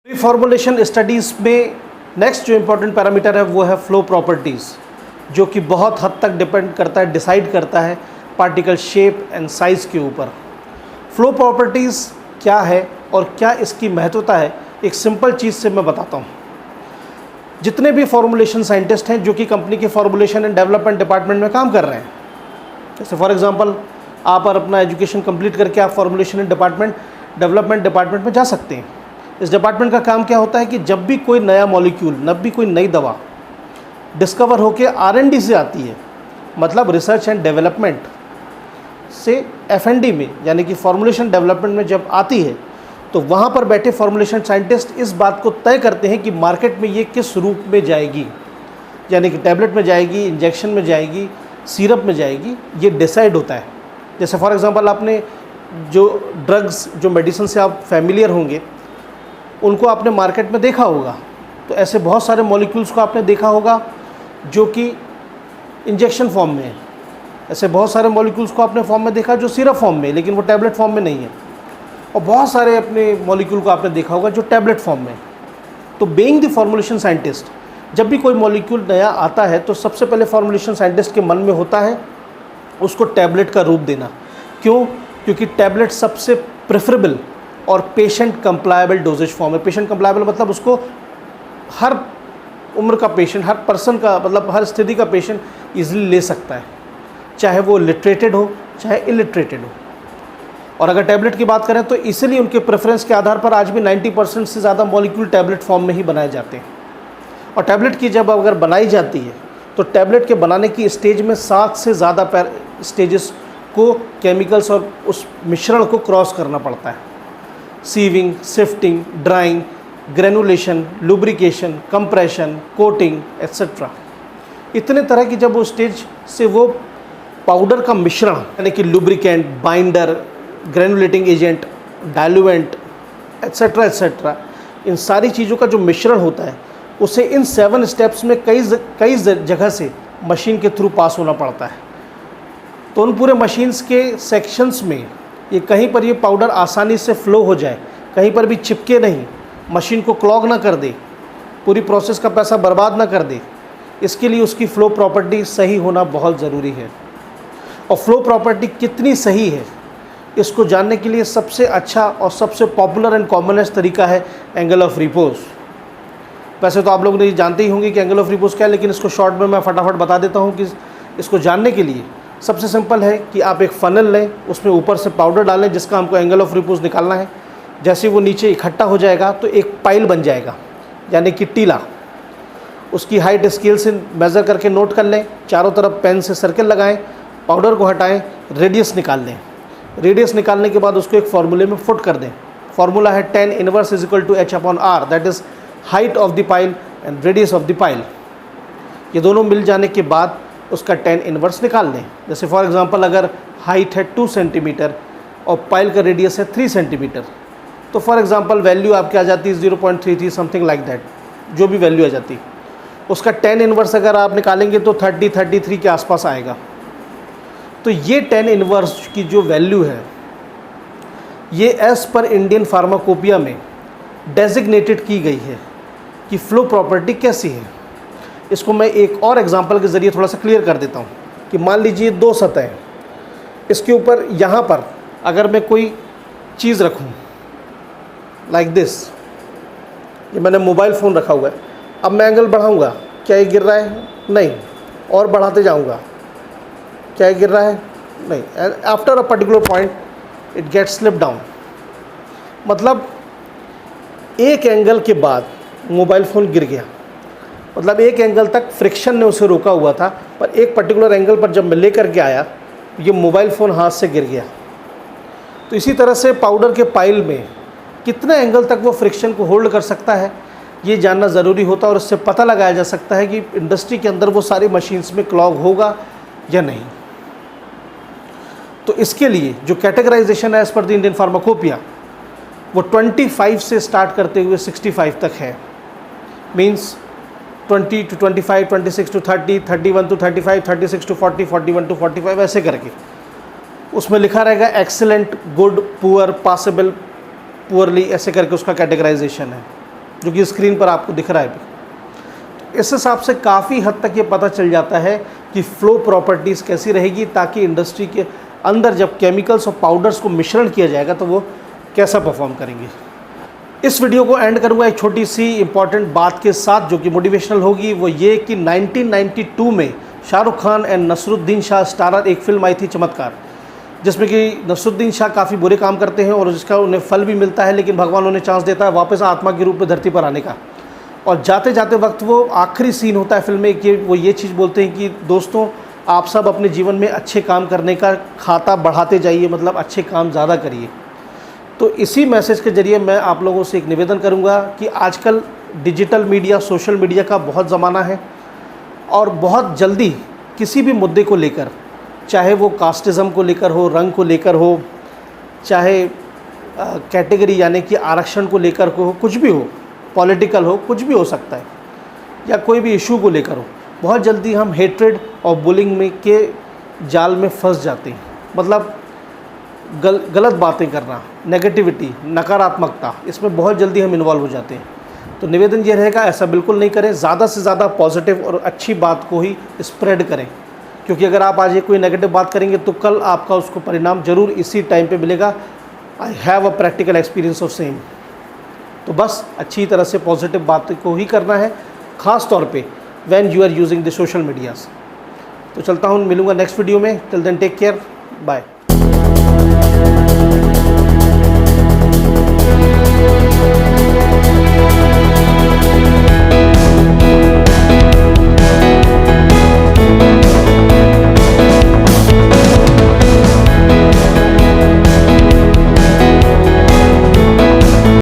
Formulation studies में next जो important parameter है वो है फ्लो प्रॉपर्टीज़, जो कि बहुत हद तक डिपेंड करता है, डिसाइड करता है पार्टिकल शेप एंड साइज़ के ऊपर। फ्लो प्रॉपर्टीज़ क्या है और क्या इसकी महत्वता है, एक सिंपल चीज़ से मैं बताता हूँ। जितने भी फॉर्मुलेशन साइंटिस्ट हैं जो कि कंपनी के फॉर्मुलेशन एंड डेवलपमेंट डिपार्टमेंट में काम कर रहे हैं, जैसे फॉर एग्जांपल आप अपना एजुकेशन कंप्लीट करके आप फॉर्मुलेशन एंड डेवलपमेंट डिपार्टमेंट में जा सकते हैं। इस डिपार्टमेंट का काम क्या होता है कि जब भी कोई नया मॉलिक्यूल, जब भी कोई नई दवा डिस्कवर होके R&D से आती है, मतलब रिसर्च एंड डेवलपमेंट से F&D में यानी कि फॉर्मुलेशन डेवलपमेंट में जब आती है, तो वहाँ पर बैठे फॉर्मुलेशन साइंटिस्ट इस बात को तय करते हैं कि मार्केट में ये किस रूप में जाएगी, यानी कि टैबलेट में जाएगी, इंजेक्शन में जाएगी, सिरप में जाएगी, ये डिसाइड होता है। जैसे फॉर एग्जांपल आपने जो ड्रग्स, जो मेडिसिन से आप फैमिलियर होंगे, उनको आपने मार्केट में देखा होगा। तो ऐसे बहुत सारे मॉलिक्यूल्स को आपने देखा होगा जो कि इंजेक्शन फॉर्म में है, ऐसे बहुत सारे मॉलिक्यूल्स को आपने फॉर्म में देखा जो सिरप फॉर्म में है, लेकिन वो टैबलेट फॉर्म में नहीं है, और बहुत सारे अपने मॉलिक्यूल को आपने देखा होगा जो टैबलेट फॉर्म में है। तो बीइंग द फॉर्मुलेशन साइंटिस्ट, जब भी कोई मॉलिक्यूल नया आता है तो सबसे पहले फॉर्मुलेशन साइंटिस्ट के मन में होता है उसको टैबलेट का रूप देना। क्यों? क्योंकि टैबलेट सबसे प्रेफरेबल और पेशेंट कंप्लायबल डोजेज फॉर्म है। पेशेंट कंप्लायबल मतलब उसको हर उम्र का पेशेंट, हर पर्सन का, मतलब हर स्थिति का पेशेंट ईजिली ले सकता है, चाहे वो लिटरेटेड हो चाहे इलिटरेटेड हो। और अगर टैबलेट की बात करें तो इसीलिए उनके प्रेफरेंस के आधार पर आज भी 90% से ज़्यादा मॉलिक्यूल टैबलेट फॉर्म में ही बनाए जाते हैं। और टैबलेट की जब अगर बनाई जाती है तो टैबलेट के बनाने की स्टेज में 7 से ज़्यादा स्टेजेस को, केमिकल्स और उस मिश्रण को क्रॉस करना पड़ता है। Sieving, sifting, drying, granulation, lubrication, compression, coating etcetera. इतने तरह की जब वो स्टेज से वो पाउडर का मिश्रण, यानी कि lubricant, binder, granulating agent, diluent etcetera, इन सारी चीज़ों का जो मिश्रण होता है उसे इन 7 स्टेप्स में कई जगह से मशीन के थ्रू पास होना पड़ता है। तो उन पूरे मशीन्स के सेक्शंस में ये कहीं पर ये पाउडर आसानी से फ्लो हो जाए, कहीं पर भी चिपके नहीं, मशीन को क्लॉग ना कर दे, पूरी प्रोसेस का पैसा बर्बाद ना कर दे, इसके लिए उसकी फ़्लो प्रॉपर्टी सही होना बहुत ज़रूरी है। और फ्लो प्रॉपर्टी कितनी सही है इसको जानने के लिए सबसे अच्छा और सबसे पॉपुलर एंड कॉमनेस्ट तरीका है एंगल ऑफ रिपोज। वैसे तो आप लोग नहीं जानते ही होंगे कि एंगल ऑफ रिपोज क्या है, लेकिन इसको शॉर्ट में मैं फटाफट बता देता हूँ कि इसको जानने के लिए सबसे सिंपल है कि आप एक फ़नल लें, उसमें ऊपर से पाउडर डालें जिसका हमको एंगल ऑफ रिपोज निकालना है। जैसे वो नीचे इकट्ठा हो जाएगा तो एक पाइल बन जाएगा, यानी कि टीला। उसकी हाइट स्केल से मेज़र करके नोट कर लें, चारों तरफ पेन से सर्कल लगाएं, पाउडर को हटाएं, रेडियस निकाल लें। रेडियस निकालने के बाद उसको एक फार्मूले में फुट कर दें। फार्मूला है tan inverse is equal to h/r, that is height of the pile and radius of the pile. ये दोनों मिल जाने के बाद उसका tan इनवर्स निकाल लें। जैसे फॉर एग्जांपल अगर हाइट है 2 सेंटीमीटर और पाइल का रेडियस है 3 सेंटीमीटर, तो फॉर एग्जांपल वैल्यू आपकी आ जाती है 0.33 समथिंग लाइक दैट, जो भी वैल्यू आ जाती है। उसका tan इनवर्स अगर आप निकालेंगे तो 33 के आसपास आएगा। तो ये tan इनवर्स की जो वैल्यू है ये एज़ पर इंडियन फार्माकोपिया में डेजिग्नेटेड की गई है कि फ्लो प्रॉपर्टी कैसी है। इसको मैं एक और एग्जांपल के ज़रिए थोड़ा सा क्लियर कर देता हूँ कि मान लीजिए 2 सतह हैं, इसके ऊपर यहाँ पर अगर मैं कोई चीज़ रखूँ लाइक दिस, ये मैंने मोबाइल फ़ोन रखा हुआ है, अब मैं एंगल बढ़ाऊँगा, क्या ये गिर रहा है? नहीं। और बढ़ाते जाऊँगा, क्या ये गिर रहा है? नहीं। After a particular point it gets slip down. मतलब एक एंगल के बाद मोबाइल फ़ोन गिर गया, मतलब एक एंगल तक फ्रिक्शन ने उसे रोका हुआ था, पर एक पर्टिकुलर एंगल पर जब मैं लेकर के आया ये मोबाइल फ़ोन हाथ से गिर गया। तो इसी तरह से पाउडर के पाइल में कितना एंगल तक वो फ्रिक्शन को होल्ड कर सकता है ये जानना ज़रूरी होता है, और इससे पता लगाया जा सकता है कि इंडस्ट्री के अंदर वो सारी मशीन्स में क्लॉग होगा या नहीं। तो इसके लिए जो कैटेगराइजेशन है as per the Indian pharmacopoeia वो 25 से स्टार्ट करते हुए 65 तक है। Means 20 to 25, 26 to 30, 31 to 35, 36 to 40, 41 to 45 ऐसे करके उसमें लिखा रहेगा excellent, good, poor, possible, poorly, ऐसे करके उसका कैटेगराइजेशन है। जो कि स्क्रीन पर आपको दिख रहा है अभी। इस हिसाब से काफ़ी हद तक ये पता चल जाता है कि फ्लो प्रॉपर्टीज़ कैसी रहेगी, ताकि इंडस्ट्री के अंदर जब केमिकल्स और पाउडर्स को मिश्रण किया जाएगा तो वो कैसा परफॉर्म करेंगे। इस वीडियो को एंड करूँगा एक छोटी सी इंपॉर्टेंट बात के साथ जो कि मोटिवेशनल होगी। वो ये कि 1992 में शाहरुख खान एंड नसरुद्दीन शाह स्टारर एक फिल्म आई थी चमत्कार, जिसमें कि नसरुद्दीन शाह काफ़ी बुरे काम करते हैं और जिसका उन्हें फल भी मिलता है, लेकिन भगवान उन्हें चांस देता है वापस आत्मा के रूप में धरती पर आने का। और जाते जाते वक्त वो आखिरी सीन होता है फिल्म में कि वो ये चीज़ बोलते हैं कि दोस्तों आप सब अपने जीवन में अच्छे काम करने का खाता बढ़ाते जाइए, मतलब अच्छे काम ज़्यादा करिए। तो इसी मैसेज के ज़रिए मैं आप लोगों से एक निवेदन करूंगा कि आजकल डिजिटल मीडिया, सोशल मीडिया का बहुत ज़माना है और बहुत जल्दी किसी भी मुद्दे को लेकर, चाहे वो कास्टिज़म को लेकर हो, रंग को लेकर हो, चाहे कैटेगरी यानी कि आरक्षण को लेकर हो, कुछ भी हो, पॉलिटिकल हो, कुछ भी हो सकता है, या कोई भी इशू को लेकर हो, बहुत जल्दी हम हेट्रेड और बुलिंग में के जाल में फंस जाते हैं। मतलब गलत बातें करना, नेगेटिविटी, नकारात्मकता, इसमें बहुत जल्दी हम इन्वॉल्व हो जाते हैं। तो निवेदन ये रहेगा, ऐसा बिल्कुल नहीं करें, ज़्यादा से ज़्यादा पॉजिटिव और अच्छी बात को ही स्प्रेड करें, क्योंकि अगर आप आज ये कोई नेगेटिव बात करेंगे तो कल आपका उसको परिणाम ज़रूर इसी टाइम पे मिलेगा। I have a practical experience of same. तो बस अच्छी तरह से पॉजिटिव बात को ही करना है, ख़ास तौर पे when you are using the social medias. तो चलता हूँ, मिलूँगा नेक्स्ट वीडियो में। Till then take care, bye.